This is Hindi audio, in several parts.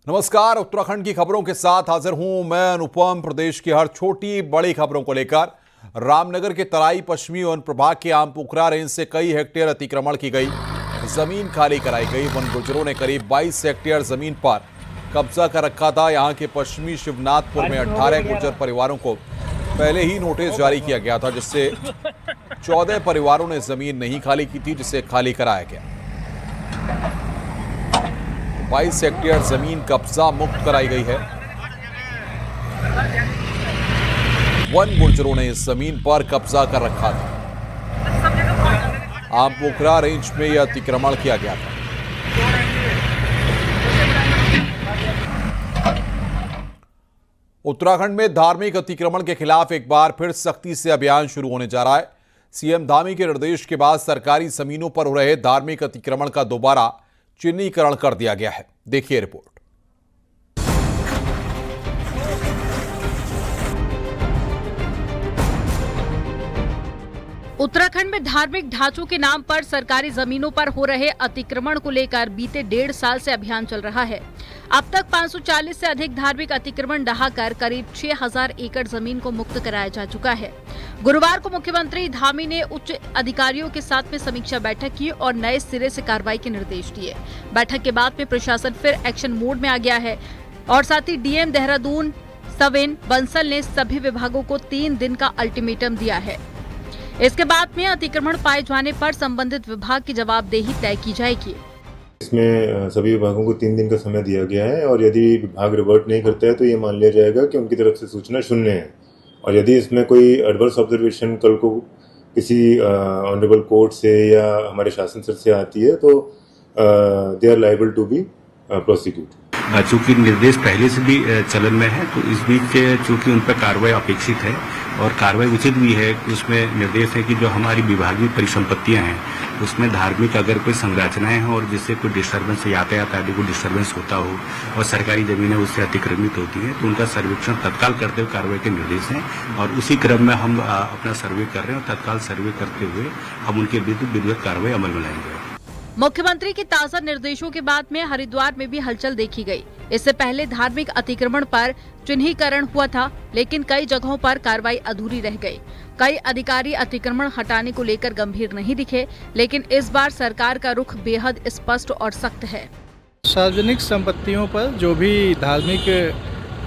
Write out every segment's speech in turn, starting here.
नमस्कार, उत्तराखंड की खबरों के साथ हाजिर हूं मैं अनुपम। प्रदेश की हर छोटी बड़ी खबरों को लेकर रामनगर के तराई पश्चिमी वन प्रभाग के आमपोखरा रेंज से कई हेक्टेयर अतिक्रमण की गई, जमीन खाली कराई गई। वन गुर्जरों ने करीब 22 हेक्टेयर जमीन पर कब्जा कर रखा था। यहां के पश्चिमी शिवनाथपुर में 18 गुर्जर परिवारों को पहले ही नोटिस जारी किया गया था, जिससे 14 परिवारों ने जमीन नहीं खाली की थी, जिसे खाली कराया गया। 22 हेक्टेयर जमीन कब्जा मुक्त कराई गई है। वन गुर्जरों ने इस जमीन पर कब्जा कर रखा था। आमपोखरा रेंज में यह अतिक्रमण किया गया था। उत्तराखंड में धार्मिक अतिक्रमण के खिलाफ एक बार फिर सख्ती से अभियान शुरू होने जा रहा है। सीएम धामी के निर्देश के बाद सरकारी जमीनों पर हो रहे धार्मिक अतिक्रमण का दोबारा चिन्हीकरण कर दिया गया है। देखिए रिपोर्ट। उत्तराखंड में धार्मिक ढांचों के नाम पर सरकारी जमीनों पर हो रहे अतिक्रमण को लेकर बीते 1.5 साल से अभियान चल रहा है। अब तक 540 से अधिक धार्मिक अतिक्रमण ढहाकर करीब 6000 एकड़ जमीन को मुक्त कराया जा चुका है। गुरुवार को मुख्यमंत्री धामी ने उच्च अधिकारियों के साथ में समीक्षा बैठक की और नए सिरे से कार्रवाई के निर्देश दिए। बैठक के बाद में प्रशासन फिर एक्शन मोड में आ गया है और साथ ही डीएम देहरादून सविन बंसल ने सभी विभागों को 3 दिन का अल्टीमेटम दिया है। इसके बाद में अतिक्रमण पाए जाने पर संबंधित विभाग की जवाबदेही तय की जाएगी। इसमें सभी विभागों को 3 दिन का समय दिया गया है और यदि विभाग रिवर्ट नहीं करता है तो ये मान लिया जाएगा कि उनकी तरफ से सूचना शून्य है। और यदि इसमें कोई एडवर्स ऑब्जर्वेशन कल को किसी ऑनरेबल कोर्ट से या हमारे शासन सर से आती है तो they are liable to be prosecute. चूंकि निर्देश पहले से भी चलन में है तो इस बीच चूंकि उन पर कार्रवाई अपेक्षित है और कार्रवाई उचित भी है कि उसमें निर्देश है कि जो हमारी विभागीय परिसंपत्तियां हैं उसमें धार्मिक अगर कोई संरचनाएं हैं और जिससे कोई डिस्टर्बेंस यातायात आदि को डिस्टर्बेंस होता हो और सरकारी जमीनें उससे अतिक्रमित होती हैं तो उनका सर्वेक्षण तत्काल करते हुए कार्रवाई के निर्देश हैं और उसी क्रम में हम अपना सर्वे कर रहे हैं और तत्काल सर्वे करते हुए हम उनके विधिवत कार्रवाई अमल में लाएंगे। मुख्यमंत्री के ताजा निर्देशों के बाद में हरिद्वार में भी हलचल देखी गई। इससे पहले धार्मिक अतिक्रमण पर चिन्हीकरण हुआ था, लेकिन कई जगहों पर कार्रवाई अधूरी रह गई। कई अधिकारी अतिक्रमण हटाने को लेकर गंभीर नहीं दिखे, लेकिन इस बार सरकार का रुख बेहद स्पष्ट और सख्त है। सार्वजनिक संपत्तियों पर जो भी धार्मिक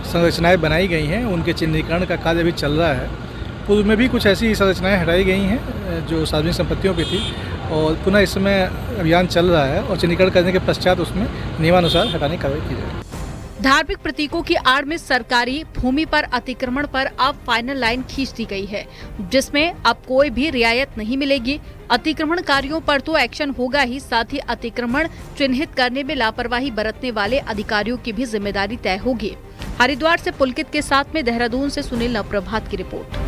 संरचनाएं बनाई गई हैं उनके चिन्हीकरण का कार्य अभी चल रहा है। पूर्व में भी कुछ ऐसी संरचनाएं हटाई गई हैं जो सार्वजनिक संपत्तियों पर थी और पुनः इस समय अभियान चल रहा है और चिन्हीकरण करने के पश्चात उसमें नियमानुसार हटाने की कार्रवाई की जाएगी। धार्मिक प्रतीकों की आड़ में सरकारी भूमि पर अतिक्रमण पर अब फाइनल लाइन खींच दी गई है, जिसमें अब कोई भी रियायत नहीं मिलेगी। अतिक्रमणकारियों पर तो एक्शन होगा ही, साथ ही अतिक्रमण चिन्हित करने में लापरवाही बरतने वाले अधिकारियों की भी जिम्मेदारी तय होगी। हरिद्वार से पुलकित के साथ में देहरादून से सुनील नवप्रभात की रिपोर्ट।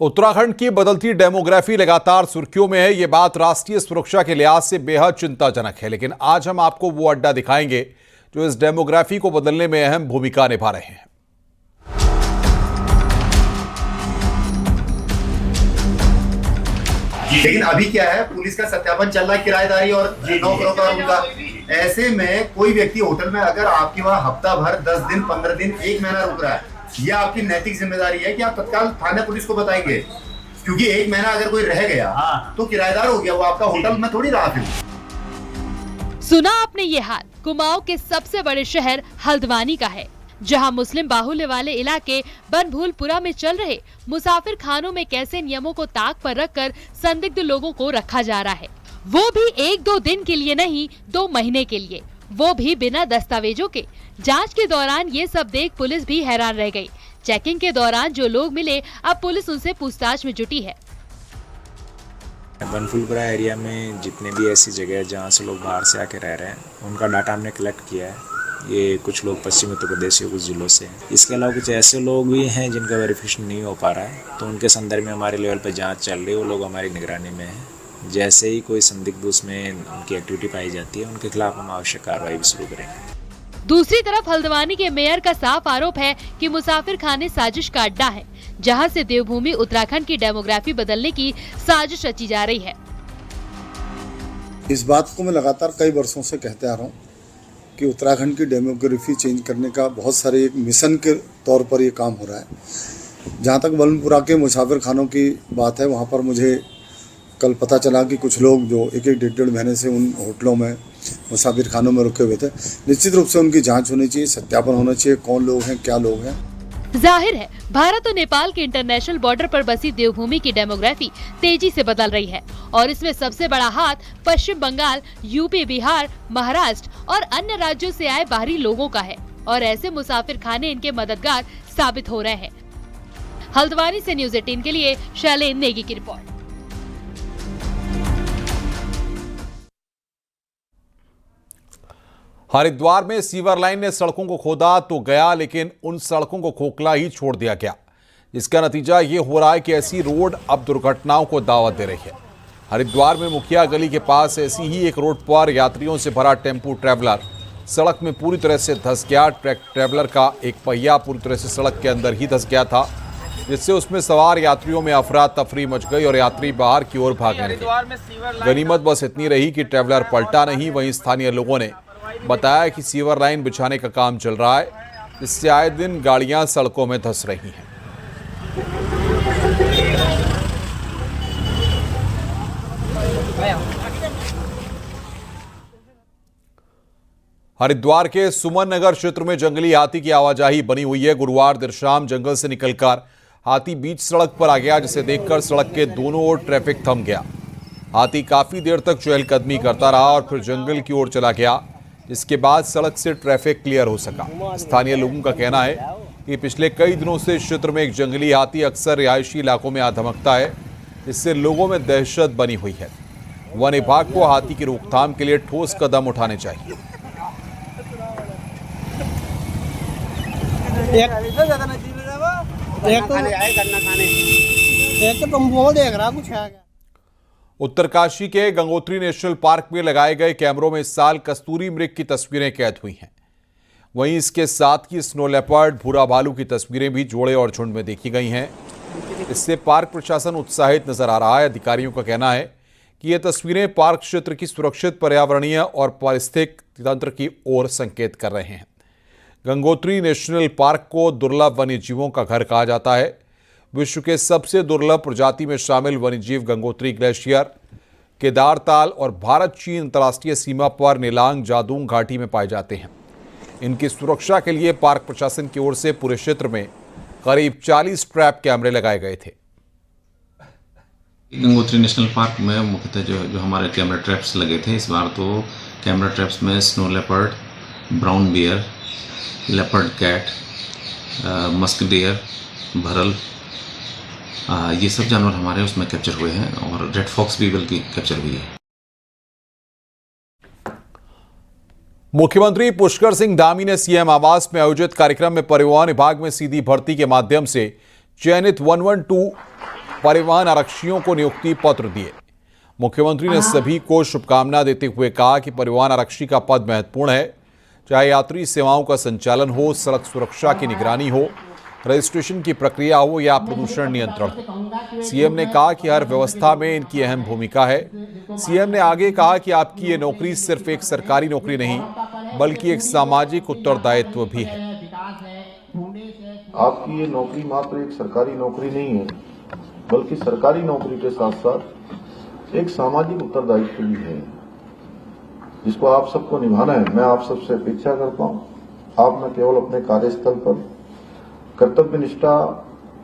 उत्तराखंड की बदलती डेमोग्राफी लगातार सुर्खियों में है। ये बात राष्ट्रीय सुरक्षा के लिहाज से बेहद चिंताजनक है, लेकिन आज हम आपको वो अड्डा दिखाएंगे जो इस डेमोग्राफी को बदलने में अहम भूमिका निभा रहे हैं। लेकिन अभी क्या है, पुलिस का सत्यापन चल रहा है किराएदारी और नौकरों का उनका। ऐसे में कोई व्यक्ति होटल में अगर आपके वहां हफ्ता भर 10 दिन 15 दिन 1 महीना रुक रहा है, यह आपकी नैतिक जिम्मेदारी है कि आप तत्काल थाने पुलिस को बताएंगे, क्योंकि 1 महीना अगर कोई रह गया तो किराएदार हो गया, वो आपका होटल में थोड़ी रहा। फिर सुना आपने ये हाल कुमाऊं के सबसे बड़े शहर हल्द्वानी का है, जहां मुस्लिम बाहुल्य वाले इलाके बनभूलपुरा में चल रहे मुसाफिर खानों में कैसे नियमों को ताक पर रखकर संदिग्ध लोगों को रखा जा रहा है, वो भी 1-2 दिन के लिए नहीं, 2 महीने के लिए, वो भी बिना दस्तावेजों के। जांच के दौरान ये सब देख पुलिस भी हैरान रह गई। चेकिंग के दौरान जो लोग मिले, अब पुलिस उनसे पूछताछ में जुटी है। बनभूलपुरा एरिया में जितने भी ऐसी जगह है जहाँ से लोग बाहर से आके रह रहे हैं, उनका डाटा हमने कलेक्ट किया है। ये कुछ लोग पश्चिमी उत्तर प्रदेश के कुछ जिलों से हैं। इसके अलावा कुछ ऐसे लोग भी हैं जिनका वेरिफिकेशन नहीं हो पा रहा है, तो उनके संदर्भ में हमारे लेवल पर जाँच चल रही है। वो लोग हमारी निगरानी में हैं। जैसे ही कोई संदिग्ध उसमें उनकी एक्टिविटी पाई जाती है, उनके खिलाफ हम आवश्यक कार्रवाई भी शुरू करेंगे। दूसरी तरफ हल्द्वानी के मेयर का साफ आरोप है कि मुसाफिर खाने साजिश का अड्डा है। जहां से देवभूमि उत्तराखंड की डेमोग्राफी बदलने की साजिश रची जा रही है। इस बात को मैं लगातार कई वर्षों से कहते आ रहा हूँ कि उत्तराखंड की डेमोग्राफी चेंज करने का बहुत सारे एक मिशन के तौर पर ये काम हो रहा है। जहाँ तक बलनपुरा के मुसाफिर खानों की बात है, वहाँ पर मुझे कल पता चला कि कुछ लोग जो एक डेढ़ महीने से उन होटलों में मुसाफिर खानों में रुके हुए थे, निश्चित रूप से उनकी जांच होनी चाहिए, सत्यापन होना चाहिए, कौन लोग हैं, क्या लोग हैं। जाहिर है भारत और नेपाल के इंटरनेशनल बॉर्डर पर बसी देवभूमि की डेमोग्राफी तेजी से बदल रही है और इसमें सबसे बड़ा हाथ पश्चिम बंगाल, यूपी, बिहार, महाराष्ट्र और अन्य राज्यों से आए बाहरी लोगों का है और ऐसे मुसाफिर खाने इनके मददगार साबित हो रहे हैं। हल्द्वानी से न्यूज़ 18 के लिए शैलेंद्र नेगी की रिपोर्ट। हरिद्वार में सीवर लाइन ने सड़कों को खोदा तो गया, लेकिन उन सड़कों को खोखला ही छोड़ दिया गया। इसका नतीजा ये हो रहा है कि ऐसी रोड अब दुर्घटनाओं को दावत दे रही है। हरिद्वार में मुखिया गली के पास ऐसी ही एक रोड पर यात्रियों से भरा टेम्पू ट्रैवलर सड़क में पूरी तरह से धंस गया। ट्रैवलर का एक पहिया पूरी तरह से सड़क के अंदर ही धंस गया था, जिससे उसमें सवार यात्रियों में अफरा तफरी मच गई और यात्री बाहर की ओर भागने लगे। गनीमत बस इतनी रही कि ट्रैवलर पलटा नहीं। वहीं स्थानीय लोगों ने बताया कि सीवर लाइन बिछाने का काम चल रहा है, जिससे आए दिन गाड़ियां सड़कों में धंस रही हैं। हरिद्वार के सुमन नगर क्षेत्र में जंगली हाथी की आवाजाही बनी हुई है। गुरुवार देर शाम जंगल से निकलकर हाथी बीच सड़क पर आ गया, जिसे देखकर सड़क के दोनों ओर ट्रैफिक थम गया। हाथी काफी देर तक चहलकदमी करता रहा और फिर जंगल की ओर चला गया, जिसके बाद सड़क से ट्रैफिक क्लियर हो सका। स्थानीय लोगों का कहना है कि पिछले कई दिनों से इस क्षेत्र में एक जंगली हाथी अक्सर रिहायशी इलाकों में आ धमकता है, जिससे लोगों में दहशत बनी हुई है। वन विभाग को हाथी की रोकथाम के लिए ठोस कदम उठाने चाहिए। उत्तरकाशी के गंगोत्री नेशनल पार्क में लगाए गए कैमरों में इस साल कस्तूरी मृग की तस्वीरें कैद हुई हैं। वहीं इसके साथ ही स्नो लेपर्ड, भूरा भालू की तस्वीरें भी जोड़े और झुंड में देखी गई हैं। इससे पार्क प्रशासन उत्साहित नजर आ रहा है। अधिकारियों का कहना है कि ये तस्वीरें पार्क क्षेत्र की सुरक्षित पर्यावरणीय और पारिस्थितिक तंत्र की ओर संकेत कर रहे हैं। गंगोत्री नेशनल पार्क को दुर्लभ वन्य जीवों का घर कहा जाता है। विश्व के सबसे दुर्लभ प्रजाति में शामिल वन्यजीव गंगोत्री ग्लेशियर, केदारताल और भारत चीन अंतर्राष्ट्रीय सीमा पर नेलांग जादूंग घाटी में पाए जाते हैं। इनकी सुरक्षा के लिए पार्क प्रशासन की ओर से पूरे क्षेत्र में करीब 40 ट्रैप कैमरे लगाए गए थे। गंगोत्री नेशनल पार्क में मुख्यतः जो हमारे कैमरा ट्रैप्स लगे थे, इस बार तो कैमरा ट्रैप्स में snow leopard, brown bear, leopard cat, musk deer, bharal, ये सब जानवर हमारे उसमें कैप्चर हुए हैं और रेड फॉक्स भी बल्कि कैप्चर हुई है। मुख्यमंत्री पुष्कर सिंह धामी ने सीएम आवास में आयोजित कार्यक्रम में परिवहन विभाग में सीधी भर्ती के माध्यम से चयनित 112 परिवहन आरक्षियों को नियुक्ति पत्र दिए। मुख्यमंत्री ने सभी को शुभकामना देते हुए कहा कि परिवहन आरक्षी का पद महत्वपूर्ण है, चाहे यात्री सेवाओं का संचालन हो, सड़क सुरक्षा की निगरानी हो, रजिस्ट्रेशन की प्रक्रिया हो या प्रदूषण नियंत्रण। सीएम ने कहा कि हर व्यवस्था में इनकी अहम भूमिका है। सीएम ने आगे कहा कि आपकी ये नौकरी सिर्फ एक सरकारी नौकरी नहीं, बल्कि एक सामाजिक उत्तरदायित्व भी है। आपकी ये नौकरी मात्र एक सरकारी नौकरी नहीं है, बल्कि सरकारी नौकरी के साथ साथ एक सामाजिक उत्तरदायित्व भी है, जिसको आप सबको निभाना है। मैं आप सबसे अपेक्षा करता हूं, आप न केवल अपने कार्यस्थल पर कर्तव्य निष्ठा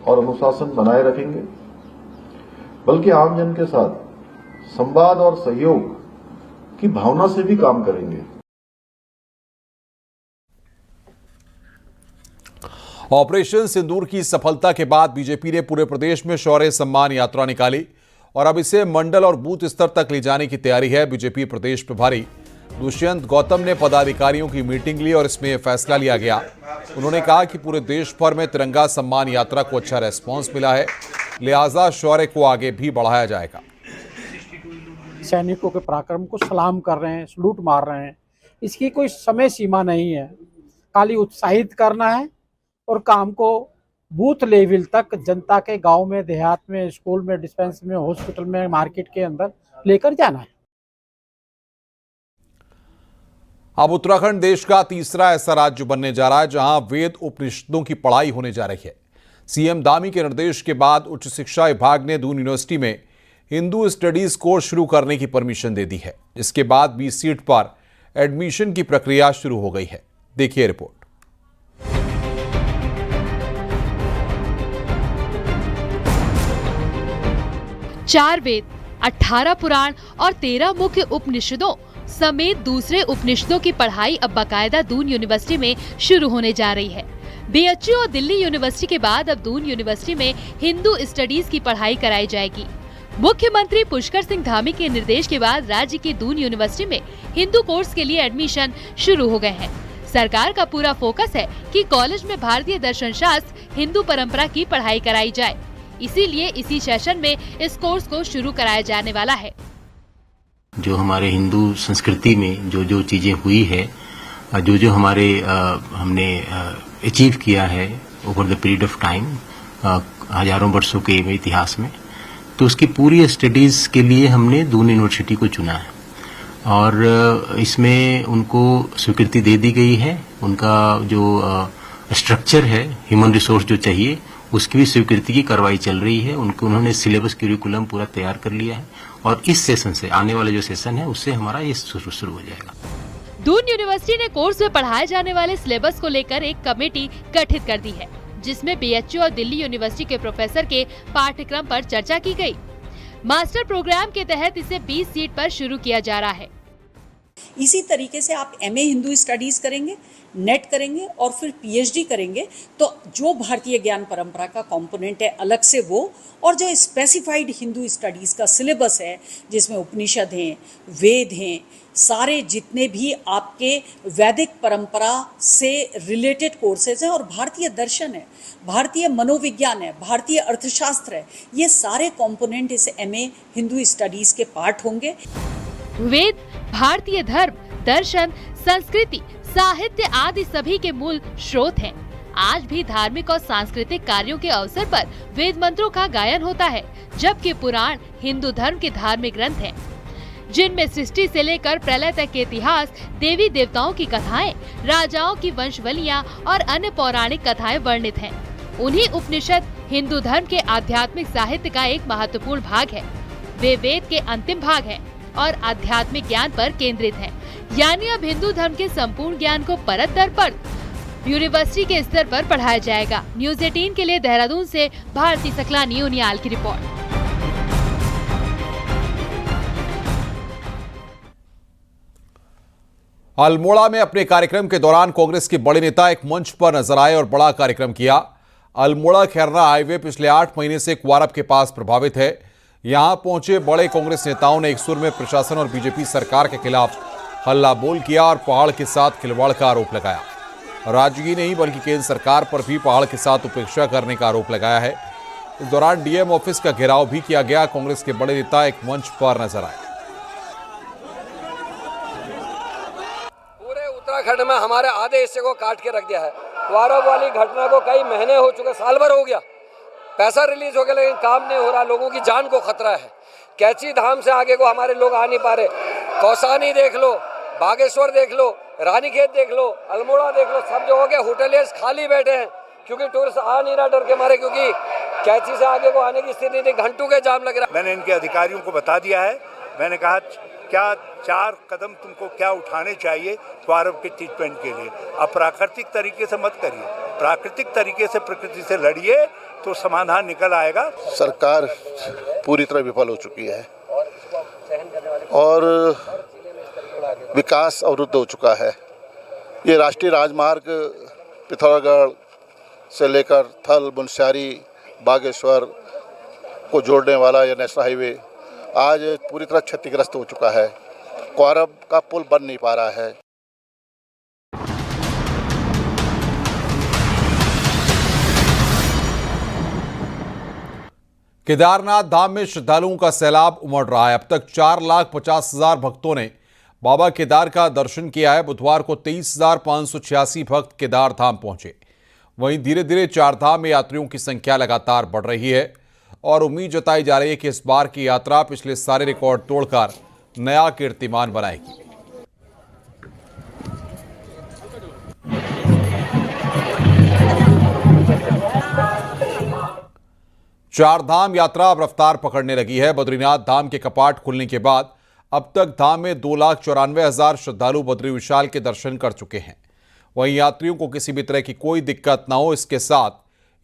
और अनुशासन बनाए रखेंगे, बल्कि आमजन के साथ संवाद और सहयोग की भावना से भी काम करेंगे। ऑपरेशन सिंदूर की सफलता के बाद बीजेपी ने पूरे प्रदेश में शौर्य सम्मान यात्रा निकाली और अब इसे मंडल और बूथ स्तर तक ले जाने की तैयारी है। बीजेपी प्रदेश प्रभारी दुष्यंत गौतम ने पदाधिकारियों की मीटिंग ली और इसमें फैसला लिया गया। उन्होंने कहा कि पूरे देश भर में तिरंगा सम्मान यात्रा को अच्छा रेस्पॉन्स मिला है, लिहाजा शौर्य को आगे भी बढ़ाया जाएगा। सैनिकों के पराक्रम को सलाम कर रहे हैं, सलूट मार रहे हैं। इसकी कोई समय सीमा नहीं है, खाली उत्साहित करना है और काम को बूथ लेवल तक जनता के गांव में, देहात में, स्कूल में, डिस्पेंसरी में, हॉस्पिटल में, मार्केट के अंदर लेकर जाना है। अब उत्तराखंड देश का तीसरा ऐसा राज्य बनने जा रहा है जहां वेद उपनिषदों की पढ़ाई होने जा रही है। सीएम धामी के निर्देश के बाद उच्च शिक्षा विभाग ने दून यूनिवर्सिटी में हिंदू स्टडीज कोर्स शुरू करने की परमिशन दे दी है। इसके बाद 20 सीट पर एडमिशन की प्रक्रिया शुरू हो गई है। देखिए रिपोर्ट। चार वेद, 18 पुराण और 13 मुख्य उपनिषदों समेत दूसरे उपनिषदों की पढ़ाई अब बाकायदा दून यूनिवर्सिटी में शुरू होने जा रही है। बीएचयू और दिल्ली यूनिवर्सिटी के बाद अब दून यूनिवर्सिटी में हिंदू स्टडीज की पढ़ाई कराई जाएगी। मुख्यमंत्री पुष्कर सिंह धामी के निर्देश के बाद राज्य की दून यूनिवर्सिटी में हिंदू कोर्स के लिए एडमिशन शुरू हो गए हैं। सरकार का पूरा फोकस है कि कॉलेज में भारतीय दर्शन शास्त्र, हिंदू परंपरा की पढ़ाई कराई जाए। इसीलिए इसी सेशन में इस कोर्स को शुरू कराया जाने वाला है। जो हमारे हिंदू संस्कृति में जो जो चीजें हुई है, जो जो हमारे हमने अचीव किया है over the period of time, हजारों वर्षों के इतिहास में, तो उसकी पूरी स्टडीज के लिए हमने दून यूनिवर्सिटी को चुना है और इसमें उनको स्वीकृति दे दी गई है। उनका जो स्ट्रक्चर है, ह्यूमन रिसोर्स जो चाहिए, उसकी भी स्वीकृति की कार्रवाई चल रही है। उन्होंने सिलेबस करिकुलम पूरा तैयार कर लिया है और इस सेशन से, आने वाले जो सेशन है, उससे हमारा ये शुरू हो जाएगा। दून यूनिवर्सिटी ने कोर्स में पढ़ाए जाने वाले सिलेबस को लेकर एक कमेटी गठित कर दी है, जिसमें बीएचयू और दिल्ली यूनिवर्सिटी के प्रोफेसर के पाठ्यक्रम पर चर्चा की गई। मास्टर प्रोग्राम के तहत इसे 20 सीट पर शुरू किया जा रहा है। इसी तरीके से आप एमए हिंदू स्टडीज करेंगे, नेट करेंगे और फिर पीएचडी करेंगे, तो जो भारतीय ज्ञान परंपरा का कंपोनेंट है अलग से वो, और जो स्पेसिफाइड हिंदू स्टडीज का सिलेबस है जिसमें उपनिषद हैं, वेद हैं, सारे जितने भी आपके वैदिक परंपरा से रिलेटेड कोर्सेज हैं और भारतीय दर्शन है, भारतीय मनोविज्ञान है, भारतीय अर्थशास्त्र है, ये सारे कंपोनेंट इस एमए हिंदू स्टडीज के पार्ट होंगे। वेद भारतीय धर्म, दर्शन, संस्कृति, साहित्य आदि सभी के मूल स्रोत हैं। आज भी धार्मिक और सांस्कृतिक कार्यों के अवसर पर वेद मंत्रों का गायन होता है, जबकि पुराण हिंदू धर्म के धार्मिक ग्रंथ हैं, जिनमें सृष्टि से लेकर प्रलय तक के इतिहास, देवी देवताओं की कथाएं, राजाओं की वंशवलियां और अन्य पौराणिक कथाएं वर्णित हैं। उन्हीं उपनिषद हिंदू धर्म के आध्यात्मिक साहित्य का एक महत्वपूर्ण भाग है। वे वेद के अंतिम भाग हैं और आध्यात्मिक ज्ञान पर केंद्रित है। यानी अब हिंदू धर्म के संपूर्ण ज्ञान को परत दर परत यूनिवर्सिटी के स्तर पर पढ़ाया जाएगा। न्यूज 18 के लिए देहरादून से भारती सकलानी उनियाल की रिपोर्ट। अल्मोड़ा में अपने कार्यक्रम के दौरान कांग्रेस के बड़े नेता एक मंच पर नजर आए और बड़ा कार्यक्रम किया। अल्मोड़ा खैरना हाईवे पिछले 8 महीने से क्वारब के पास प्रभावित है। यहां पहुंचे बड़े कांग्रेस नेताओं ने एक सुर में प्रशासन और बीजेपी सरकार के खिलाफ हल्ला बोल किया और पहाड़ के साथ खिलवाड़ का आरोप लगाया। राज्य की नहीं बल्कि केंद्र सरकार पर भी पहाड़ के साथ उपेक्षा करने का आरोप लगाया है। इस दौरान डीएम ऑफिस का घेराव भी किया गया। कांग्रेस के बड़े नेता एक मंच पर नजर आए। पूरे उत्तराखंड में हमारे आधे हिस्से को काट के रख दिया है। क्वारब वाली घटना को कई महीने हो चुके, साल भर हो गया, पैसा रिलीज हो गया, लेकिन काम नहीं हो रहा। लोगों की जान को खतरा है। कैची धाम से आगे को हमारे लोग आ नहीं पा रहे। कौसानी देख लो, बागेश्वर देख लो, रानीखेत देख लो, अल्मोड़ा देख लो, सब जो हो गया होटलियर्स खाली बैठे हैं क्योंकि टूरिस्ट आ नहीं रहा डर के मारे, क्योंकि कैची से आगे को आने की स्थिति नहीं, घंटों के जाम लग रहा है। मैंने इनके अधिकारियों को बता दिया है। मैंने कहा क्या 4 कदम तुमको क्या उठाने चाहिए क्वारब के ट्रीटमेंट के लिए। अप्राकृतिक तरीके से मत करिए, प्राकृतिक तरीके से प्रकृति से लड़िए तो समाधान निकल आएगा। सरकार पूरी तरह विफल हो चुकी है और विकास अवरुद्ध हो चुका है। ये राष्ट्रीय राजमार्ग पिथौरागढ़ से लेकर थल, मुनस्यारी, बागेश्वर को जोड़ने वाला यह नेशनल हाईवे आज पूरी तरह क्षतिग्रस्त हो चुका है। क्वारब का पुल बन नहीं पा रहा है। केदारनाथ धाम में श्रद्धालुओं का सैलाब उमड़ रहा है। अब तक 4,50,000 भक्तों ने बाबा केदार का दर्शन किया है। बुधवार को 23,586 भक्त केदार धाम पहुंचे। वहीं धीरे धीरे चारधाम में यात्रियों की संख्या लगातार बढ़ रही है और उम्मीद जताई जा रही है कि इस बार की यात्रा पिछले सारे रिकॉर्ड तोड़कर नया कीर्तिमान बनाएगी। चारधाम यात्रा अब रफ्तार पकड़ने लगी है। बद्रीनाथ धाम के कपाट खुलने के बाद अब तक धाम में 2,94,000 श्रद्धालु बद्री विशाल के दर्शन कर चुके हैं। वहीं यात्रियों को किसी भी तरह की कोई दिक्कत न हो, इसके साथ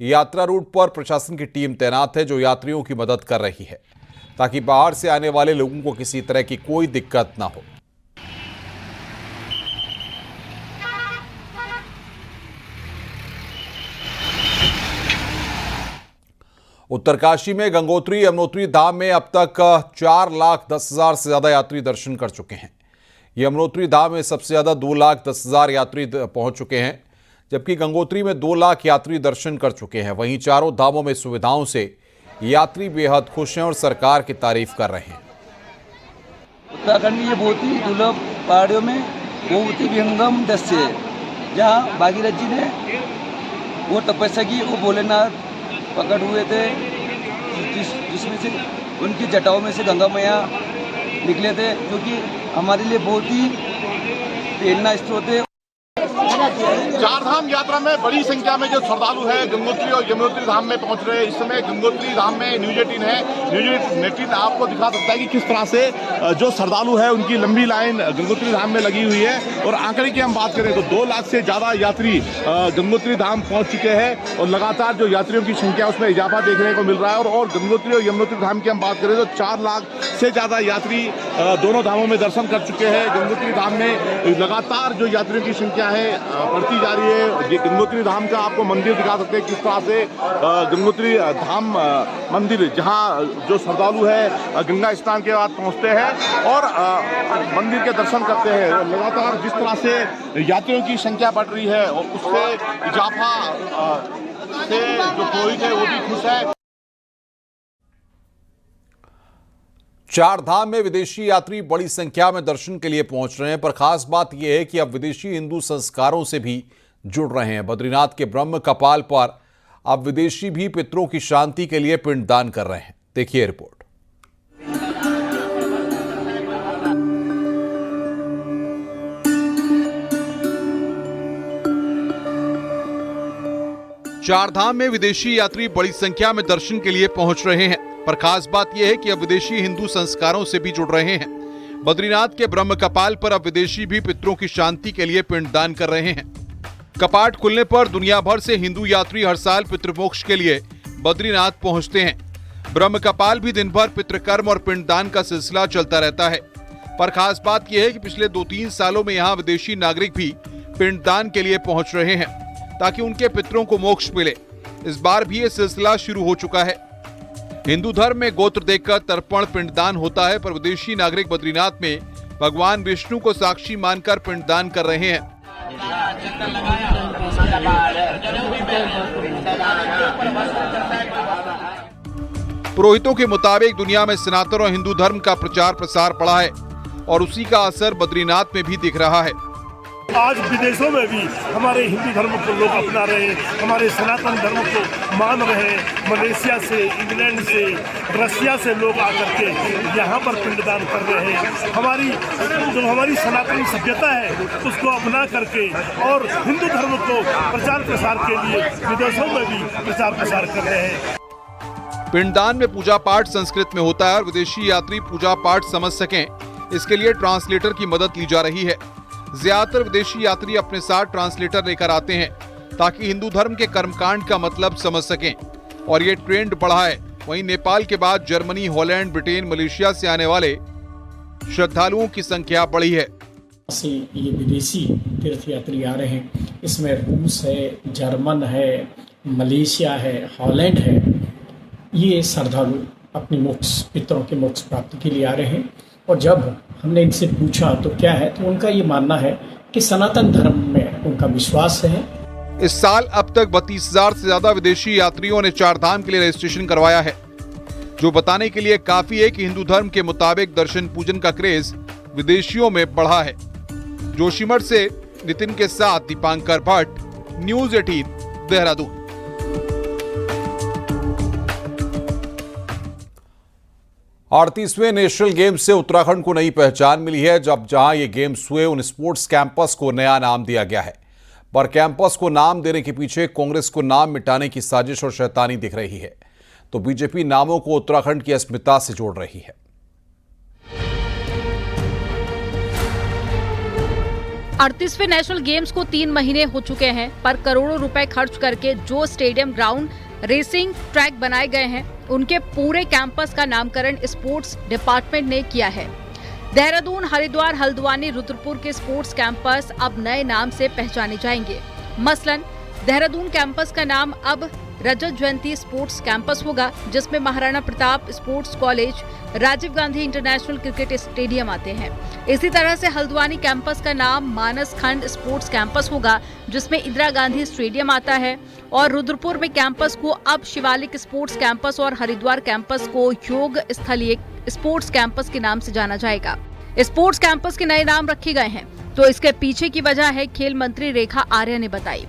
यात्रा रूट पर प्रशासन की टीम तैनात है जो यात्रियों की मदद कर रही है ताकि बाहर से आने वाले लोगों को किसी तरह की कोई दिक्कत न हो। उत्तरकाशी में गंगोत्री यमुनोत्री धाम में अब तक 4,10,000 से ज्यादा यात्री दर्शन कर चुके हैं। यमुनोत्री धाम में सबसे ज्यादा 2,10,000 यात्री पहुंच चुके हैं, जबकि गंगोत्री में 2 लाख यात्री दर्शन कर चुके हैं। वहीं चारों धामों में सुविधाओं से यात्री बेहद खुश हैं और सरकार की तारीफ कर रहे हैं। उत्तराखंड की ये बहुत ही दुर्लभ पहाड़ियों में बहुत ही विहंगम दृश्य है, जहाँ भागीरथ जी ने वो तपस्या की, वो भोलेनाथ प्रकट हुए थे, जिसमें से उनकी जटाओं में से गंगा मैया निकले थे, जो कि हमारे लिए बहुत ही प्रेरणा स्रोत है। चारधाम यात्रा में बड़ी संख्या में जो श्रद्धालु है गंगोत्री और यमुनोत्री धाम में पहुंच रहे हैं। इस समय गंगोत्री धाम में न्यूज 18 है। न्यूज 18 आपको दिखा सकता है कि किस तरह से जो श्रद्धालु है उनकी लंबी लाइन गंगोत्री धाम में लगी हुई है। और आंकड़े की हम बात करें तो 2 लाख से ज्यादा यात्री गंगोत्री धाम पहुंच चुके हैं और लगातार जो यात्रियों की संख्या उसमें इजाफा देखने को मिल रहा है। और गंगोत्री और यमुनोत्री धाम की हम बात करें तो 4 लाख से ज्यादा यात्री दोनों धामों में दर्शन कर चुके हैं। गंगोत्री धाम में लगातार जो यात्रियों की संख्या है बढ़ती जा रही है। ये गंगोत्री धाम का आपको मंदिर दिखा सकते हैं किस तरह से गंगोत्री धाम मंदिर, जहां जो श्रद्धालु है गंगा स्नान के बाद पहुंचते हैं और मंदिर के दर्शन करते हैं। लगातार जिस तरह से यात्रियों की संख्या बढ़ रही है और उससे इजाफा से जो पुरोहित है वो भी खुश है। चारधाम में विदेशी यात्री बड़ी संख्या में दर्शन के लिए पहुंच रहे हैं, पर खास बात यह है कि अब विदेशी हिंदू संस्कारों से भी जुड़ रहे हैं। बद्रीनाथ के ब्रह्म कपाल पर अब विदेशी भी पितरों की शांति के लिए पिंडदान कर रहे हैं। देखिए रिपोर्ट। चारधाम में विदेशी यात्री बड़ी संख्या में दर्शन के लिए पहुंच रहे हैं, पर खास बात यह है कि अब विदेशी हिंदू संस्कारों से भी जुड़ रहे हैं। बद्रीनाथ के ब्रह्म कपाल पर अब विदेशी भी पितरों की शांति के लिए पिंडदान कर रहे हैं। कपाट खुलने पर दुनिया भर से हिंदू यात्री हर साल पितृमोक्ष के लिए बद्रीनाथ पहुंचते हैं। ब्रह्म कपाल भी दिन भर पितृकर्म और पिंडदान का सिलसिला चलता रहता है, पर खास बात यह है कि पिछले 2-3 सालों में यहाँ विदेशी नागरिक भी पिंडदान के लिए पहुंच रहे हैं ताकि उनके पितरों को मोक्ष मिले। इस बार भी ये सिलसिला शुरू हो चुका है। हिंदू धर्म में गोत्र देखकर तर्पण पिंडदान होता है, पर विदेशी नागरिक बद्रीनाथ में भगवान विष्णु को साक्षी मानकर पिंडदान कर रहे हैं। पुरोहितों के मुताबिक दुनिया में सनातन और हिंदू धर्म का प्रचार प्रसार बढ़ा है और उसी का असर बद्रीनाथ में भी दिख रहा है। आज विदेशों में भी हमारे हिंदू धर्म को लोग अपना रहे हैं, हमारे सनातन धर्म को मान रहे हैं। मलेशिया से, इंग्लैंड से, रशिया से लोग आकर के यहाँ पर पिंडदान कर रहे हैं। हमारी सनातनी सभ्यता है उसको अपना करके और हिंदू धर्म को प्रचार प्रसार के लिए विदेशों में भी प्रचार प्रसार कर रहे हैं। पिंडदान में पूजा पाठ संस्कृत में होता है और विदेशी यात्री पूजा पाठ समझ सकें, इसके लिए ट्रांसलेटर की मदद ली जा रही है। ज्यादातर विदेशी यात्री अपने साथ ट्रांसलेटर लेकर आते हैं ताकि हिंदू धर्म के कर्मकांड का मतलब समझ सकें और ये ट्रेंड बढ़ा है। वहीं नेपाल के बाद जर्मनी, हॉलैंड, ब्रिटेन, मलेशिया से आने वाले श्रद्धालुओं की संख्या बढ़ी है। ये विदेशी तीर्थयात्री आ रहे हैं, इसमें रूस है, जर्मन है, मलेशिया है, हॉलैंड है। ये श्रद्धालु अपनी मोक्ष, पितरों के मोक्ष प्राप्ति के लिए आ रहे हैं। और जब हमने इनसे पूछा तो क्या है, तो उनका ये मानना है कि सनातन धर्म में उनका विश्वास है। इस साल अब तक 32,000 से ज्यादा विदेशी यात्रियों ने चारधाम के लिए रजिस्ट्रेशन करवाया है, जो बताने के लिए काफी है कि हिंदू धर्म के मुताबिक दर्शन पूजन का क्रेज विदेशियों में बढ़ा है। जोशीमठ से नितिन के साथ दीपांकर भट्ट, न्यूज 18, देहरादून। अड़तीसवें नेशनल गेम्स से उत्तराखंड को नई पहचान मिली है। जब जहां ये गेम्स हुए उन स्पोर्ट्स कैंपस को नया नाम दिया गया है, पर कैंपस को नाम देने के पीछे कांग्रेस को नाम मिटाने की साजिश और शैतानी दिख रही है। तो बीजेपी नामों को उत्तराखंड की अस्मिता से जोड़ रही है। 38वें नेशनल गेम्स को 3 महीने हो चुके हैं, पर करोड़ों रुपए खर्च करके जो स्टेडियम, ग्राउंड, रेसिंग ट्रैक बनाए गए हैं, उनके पूरे कैंपस का नामकरण स्पोर्ट्स डिपार्टमेंट ने किया है। देहरादून, हरिद्वार, हल्द्वानी, रुद्रपुर के स्पोर्ट्स कैंपस अब नए नाम से पहचाने जाएंगे। मसलन देहरादून कैंपस का नाम अब रजत जयंती स्पोर्ट्स कैंपस होगा, जिसमें Maharana Pratap sports college, Rajiv Gandhi international cricket stadium आते हैं। इसी तरह से हल्द्वानी कैंपस का नाम मानस खंड स्पोर्ट्स कैंपस होगा, जिसमें इंदिरा गांधी स्टेडियम आता है। और रुद्रपुर में कैंपस को अब शिवालिक स्पोर्ट्स कैंपस और हरिद्वार कैंपस को योग स्थलीय स्पोर्ट्स कैंपस के नाम से जाना जाएगा। स्पोर्ट्स कैंपस के नए नाम रखे गए हैं, तो इसके पीछे की वजह है खेल मंत्री रेखा आर्या ने बताई।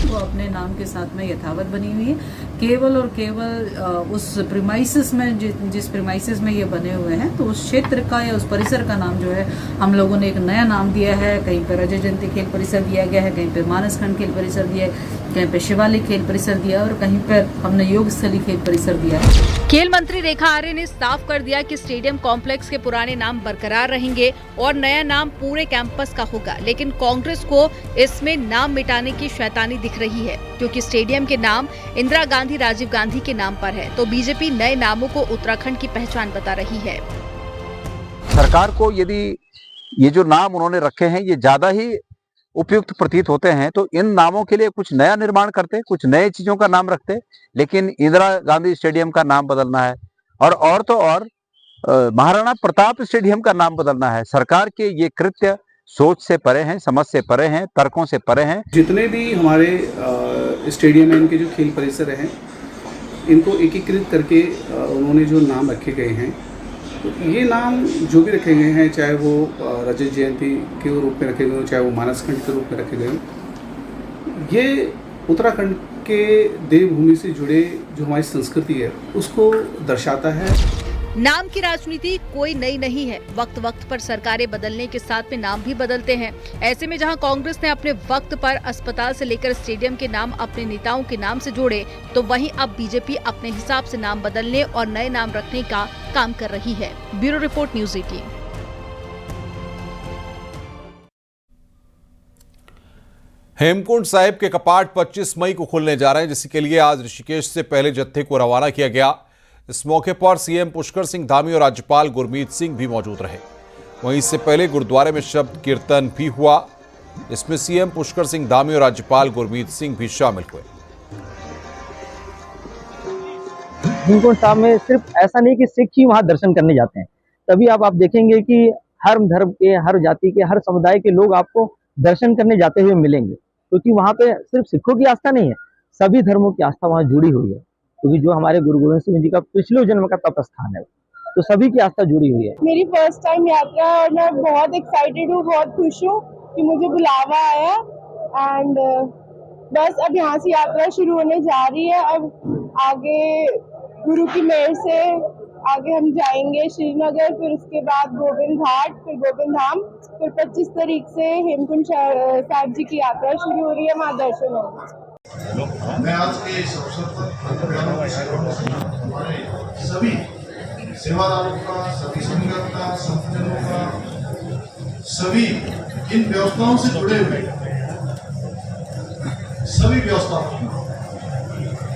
वो अपने नाम के साथ में यथावत बनी हुई है, केवल और केवल उस प्रीमाइसेस में जिस प्रीमाइसेस में ये बने हुए हैं, तो उस क्षेत्र का या उस परिसर का नाम जो है हम लोगों ने एक नया नाम दिया है। कहीं पर रजत जयंती खेल परिसर दिया गया है, कहीं पर मानसखंड खेल परिसर दिया है, कहीं पे शिवालिक खेल परिसर दिया और कहीं पर हमने योग स्थली खेल परिसर दिया है। खेल मंत्री रेखा आर्य ने साफ कर दिया कि स्टेडियम कॉम्प्लेक्स के पुराने नाम बरकरार रहेंगे और नया नाम पूरे कैंपस का होगा, लेकिन कांग्रेस को इसमें नाम मिटाने की शैतानी दिख रही है, क्योंकि स्टेडियम के नाम इंदिरा गांधी, राजीव गांधी के नाम पर है। तो बीजेपी नए नामों को उत्तराखंड की पहचान बता रही है। सरकार को यदि ये जो नाम उन्होंने रखे हैं ये ज्यादा ही उपयुक्त प्रतीत होते हैं, तो इन नामों के लिए कुछ नया निर्माण करते, कुछ नए चीजों का नाम रखते। लेकिन इंदिरा गांधी स्टेडियम का नाम बदलना है और तो और महाराणा प्रताप स्टेडियम का नाम बदलना है। सरकार के ये कृत्य सोच से परे हैं, समझ से परे हैं, तर्कों से परे हैं। जितने भी हमारे स्टेडियम है, इनके जो खेल परिसर हैं, इनको एकीकृत करके उन्होंने जो नाम रखे गए हैं, तो ये नाम जो भी रखे गए हैं, चाहे वो रजत जयंती के रूप में रखे गए हों, चाहे वो मानसखंड के रूप में रखे गए हों, ये उत्तराखंड के देवभूमि से जुड़े जो हमारी संस्कृति है उसको दर्शाता है। नाम की राजनीति कोई नई नहीं है। वक्त वक्त पर सरकारें बदलने के साथ में नाम भी बदलते हैं। ऐसे में जहां कांग्रेस ने अपने वक्त पर अस्पताल से लेकर स्टेडियम के नाम अपने नेताओं के नाम से जोड़े, तो वहीं अब बीजेपी अपने हिसाब से नाम बदलने और नए नाम रखने का काम कर रही है। Bureau report, news 18। Hemkund Sahib के कपाट 25 मई को खुलने जा रहे हैं, जिसके लिए आज ऋषिकेश से पहले जत्थे को रवाना किया गया। इस मौके पर सीएम पुष्कर सिंह धामी और राज्यपाल गुरमीत सिंह भी मौजूद रहे। वहीं इससे पहले गुरुद्वारे में शब्द कीर्तन भी हुआ। इसमें सीएम पुष्कर सिंह धामी और राज्यपाल गुरमीत सिंह भी शामिल हुए। हेमकुंड साहिब में सिर्फ ऐसा नहीं कि सिख ही वहां दर्शन करने जाते हैं, तभी आप देखेंगे कि हर धर्म के, हर जाति के, हर समुदाय के लोग आपको दर्शन करने जाते हुए मिलेंगे, क्योंकि वहां पे सिर्फ सिखों की आस्था नहीं है, सभी धर्मों की आस्था वहां जुड़ी हुई है। क्योंकि जो हमारे गुरु गोविंद सिंह जी का पिछले जन्म का तप स्थान है, तो सभी की आस्था जुड़ी हुई है। मेरी फर्स्ट टाइम यात्रा है और मैं बहुत एक्साइटेड हूँ, बहुत खुश हूँ कि मुझे बुलावा आया। एंड बस अब यहाँ से यात्रा शुरू होने जा रही है। अब आगे गुरु की मेहर से आगे हम जाएंगे श्रीनगर, फिर उसके बाद गोविंद घाट, फिर गोविंद धाम, फिर 25 तारीख से हेमकुंड साहिब जी की यात्रा शुरू हो रही है, वहाँ दर्शन होंगे। मैं आज के इस अवसर पर हमारे सभी सेवादारों का, सभी संगत का, संतजनों का, सभी इन व्यवस्थाओं से जुड़े हुए सभी व्यवस्थापकों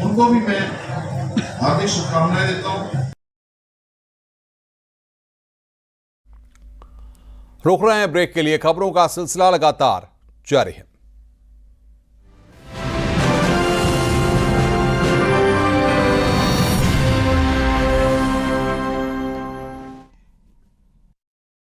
उनको भी मैं हार्दिक शुभकामनाएं देता हूँ। रोक रहे हैं ब्रेक के लिए। खबरों का सिलसिला लगातार जारी है।